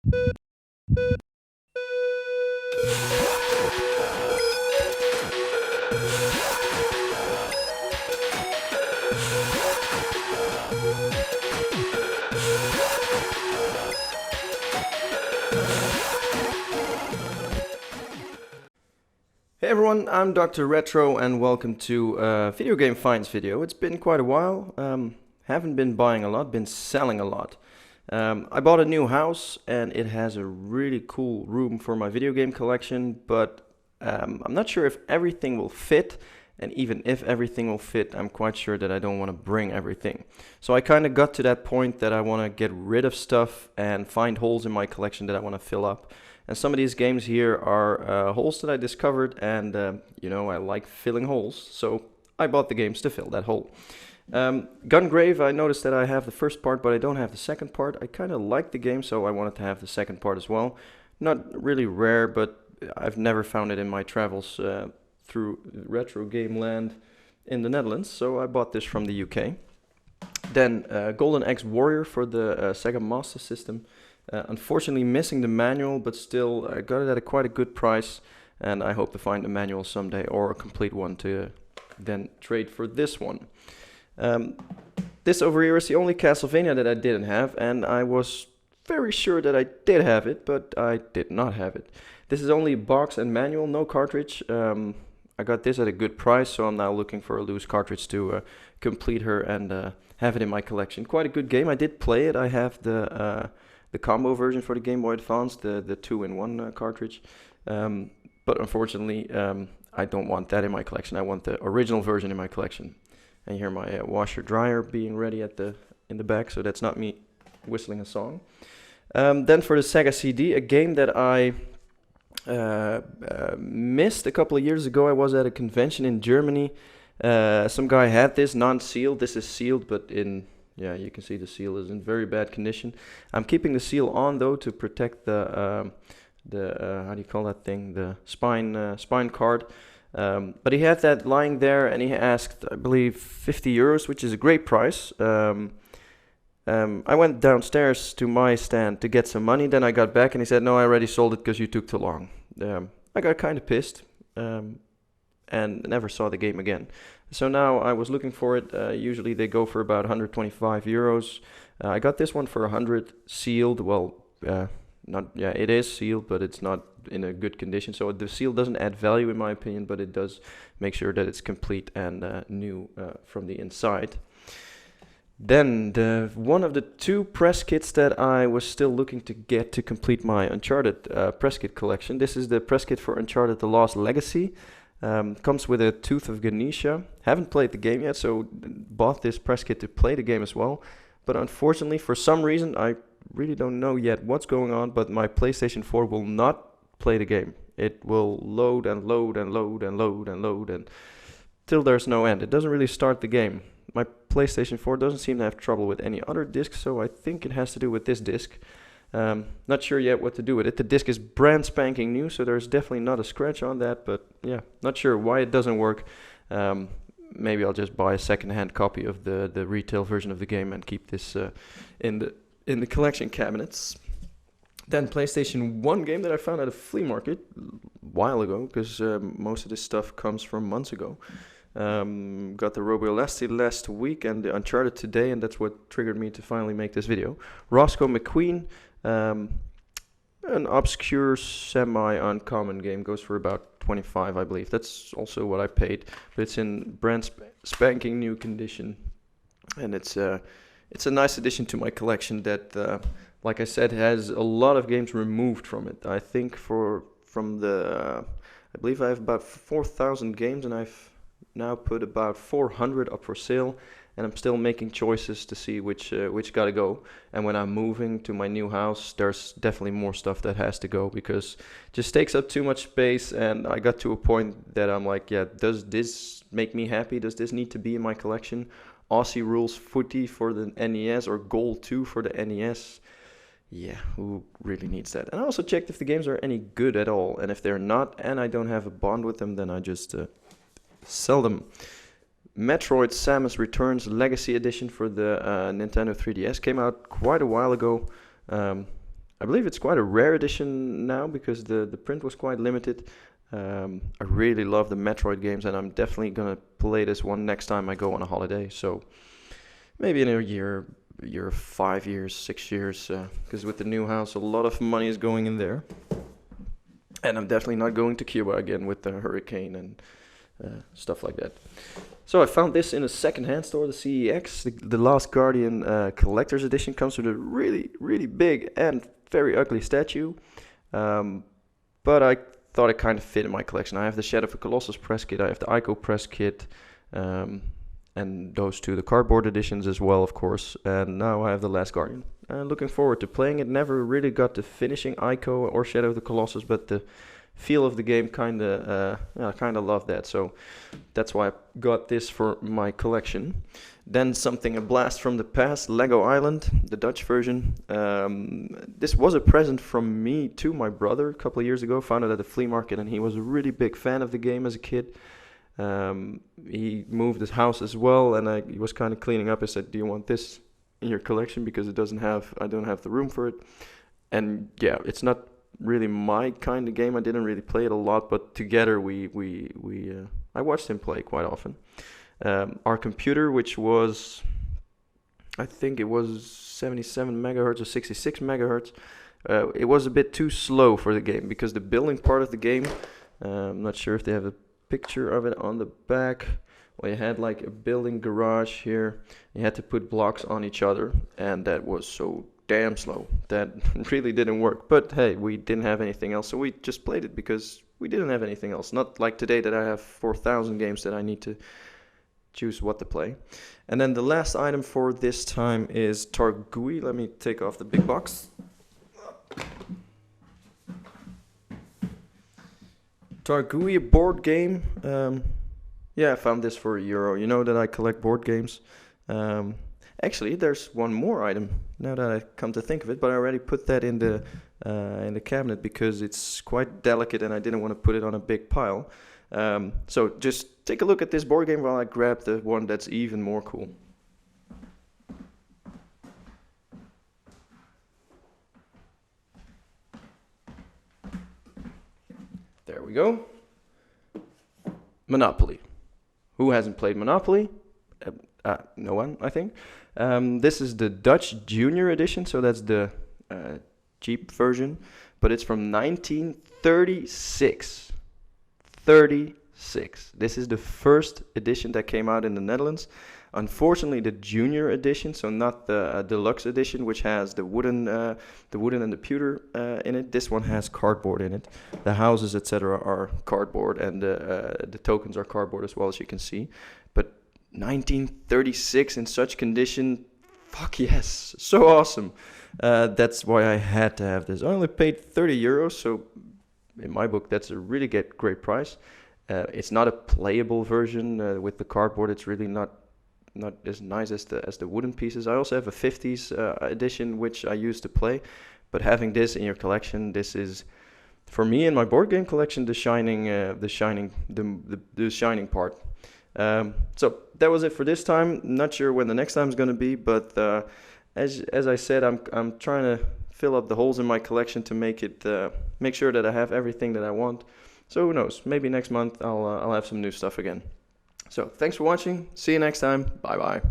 Hey everyone, I'm Dr. Retro and welcome to a video game finds video. It's been quite a while, haven't been buying a lot, been selling a lot. I bought a new house and it has a really cool room for my video game collection, but I'm not sure if everything will fit, and even if everything will fit, I'm quite sure that I don't want to bring everything. So I kind of got to that point that I want to get rid of stuff and find holes in my collection that I want to fill up. And some of these games here are holes that I discovered, and I like filling holes, so I bought the games to fill that hole. Gungrave, I noticed that I have the first part, but I don't have the second part. I kind of like the game, so I wanted to have the second part as well. Not really rare, but I've never found it in my travels through retro game land in the Netherlands, so I bought this from the UK. Then Golden Axe Warrior for the Sega Master System. Unfortunately missing the manual, but still I got it at quite a good price, and I hope to find a manual someday or a complete one to then trade for this one. This over here is the only Castlevania that I didn't have, and I was very sure that I did have it, but I did not have it. This is only box and manual, no cartridge. I got this at a good price, so I'm now looking for a loose cartridge to complete her and have it in my collection. Quite a good game. I did play it. I have the combo version for the Game Boy Advance, the 2-in-1 cartridge. But unfortunately, I don't want that in my collection. I want the original version in my collection. And here my washer dryer being ready in the back, so that's not me whistling a song. Then for the Sega CD, a game that I missed a couple of years ago. I was at a convention in Germany. Some guy had this non-sealed. This is sealed, but yeah, you can see the seal is in very bad condition. I'm keeping the seal on though to protect the how do you call that thing? The spine card. But he had that lying there, and he asked, I believe, 50 euros, which is a great price. I went downstairs to my stand to get some money. Then I got back, and he said, "No, I already sold it because you took too long." I got kind of pissed, and never saw the game again. So now I was looking for it. Usually they go for about 125 euros. I got this one for 100 sealed. Well, it is sealed, but it's not in a good condition. So the seal doesn't add value in my opinion, but it does make sure that it's complete and new from the inside. Then one of the two press kits that I was still looking to get to complete my Uncharted press kit collection. This is the press kit for Uncharted: The Lost Legacy. Comes with a Tooth of Ganesha. Haven't played the game yet, so bought this press kit to play the game as well. But unfortunately, for some reason, I really don't know yet what's going on, but my PlayStation 4 will not play the game. It will load and load and load and load and load and till there's no end. It doesn't really start the game. My PlayStation 4 doesn't seem to have trouble with any other discs, so I think it has to do with this disc. Not sure yet what to do with it. The disc is brand spanking new, so there's definitely not a scratch on that, but yeah, not sure why it doesn't work. Maybe I'll just buy a second-hand copy of the retail version of the game and keep this in the collection cabinets. Then PlayStation 1 game that I found at a flea market a while ago, because most of this stuff comes from months ago. Got the Robo-Elasty last week and the Uncharted today, and that's what triggered me to finally make this video. Roscoe McQueen, an obscure semi-uncommon game, goes for about 25, I believe. That's also what I paid, but it's in brand spanking new condition, and it's a nice addition to my collection that, like I said, has a lot of games removed from it. I think I believe I have about 4,000 games, and I've now put about 400 up for sale, and I'm still making choices to see which gotta go. And when I'm moving to my new house, there's definitely more stuff that has to go because it just takes up too much space. And I got to a point that I'm like, yeah, does this make me happy? Does this need to be in my collection? Aussie Rules Footy for the NES or Goal 2 for the NES. Yeah, who really needs that? And I also checked if the games are any good at all, and if they're not, and I don't have a bond with them, then I just sell them. Metroid: Samus Returns Legacy Edition for the Nintendo 3DS came out quite a while ago. I believe it's quite a rare edition now because the print was quite limited. I really love the Metroid games, and I'm definitely gonna play this one next time I go on a holiday. So maybe in a year, 5 years, 6 years, because with the new house, a lot of money is going in there. And I'm definitely not going to Cuba again with the hurricane and stuff like that. So I found this in a secondhand store, the CEX. The Last Guardian Collector's Edition comes with a really, really big and very ugly statue. But I thought it kind of fit in my collection. I have the Shadow of the Colossus press kit, I have the Ico press kit, and those two, the cardboard editions as well, of course. And now I have the Last Guardian. Looking forward to playing it. Never really got to finishing Ico or Shadow of the Colossus, but the feel of the game kind of love that. So that's why I got this for my collection. Then something a blast from the past, Lego Island, the Dutch version. This was a present from me to my brother a couple of years ago. Found it at the flea market, and he was a really big fan of the game as a kid. He moved his house as well, and he was kind of cleaning up. I said, "Do you want this in your collection? Because I don't have the room for it." And yeah, it's not really my kind of game. I didn't really play it a lot, but together I watched him play quite often. Our computer, which was, I think it was 77 megahertz or 66 megahertz, it was a bit too slow for the game because the building part of the game, I'm not sure if they have a picture of it on the back. Well, you had like a building garage here. You had to put blocks on each other, and that was so damn slow that really didn't work. But hey, we didn't have anything else, so we just played it because we didn't have anything else. Not like today that I have 4,000 games that I need to choose what to play. And then the last item for this time is Targui. Let me take off the big box. Targui, a board game. Yeah, I found this for €1. You know that I collect board games. Actually, there's one more item now that I come to think of it, but I already put that in the cabinet because it's quite delicate and I didn't want to put it on a big pile. So just take a look at this board game while I grab the one that's even more cool. There we go. Monopoly. Who hasn't played Monopoly? No one, I think. This is the Dutch Junior Edition, so that's the cheap version, but it's from 1936. 36. This is the first edition that came out in the Netherlands. Unfortunately, the Junior Edition, so not the Deluxe Edition, which has the wooden and the pewter in it. This one has cardboard in it. The houses, etc., are cardboard, and the tokens are cardboard as well, as you can see. But 1936 in such condition, fuck yes, so awesome. That's why I had to have this. I only paid €30, so in my book that's a really great price. It's not a playable version with the cardboard. It's really not as nice as the wooden pieces. I also have a 50s edition which I used to play, but having this in your collection, this is for me in my board game collection the shining part. So that was it for this time. Not sure when the next time is going to be, but as I said, I'm trying to fill up the holes in my collection to make sure that I have everything that I want. So who knows? Maybe next month I'll have some new stuff again. So thanks for watching. See you next time. Bye bye.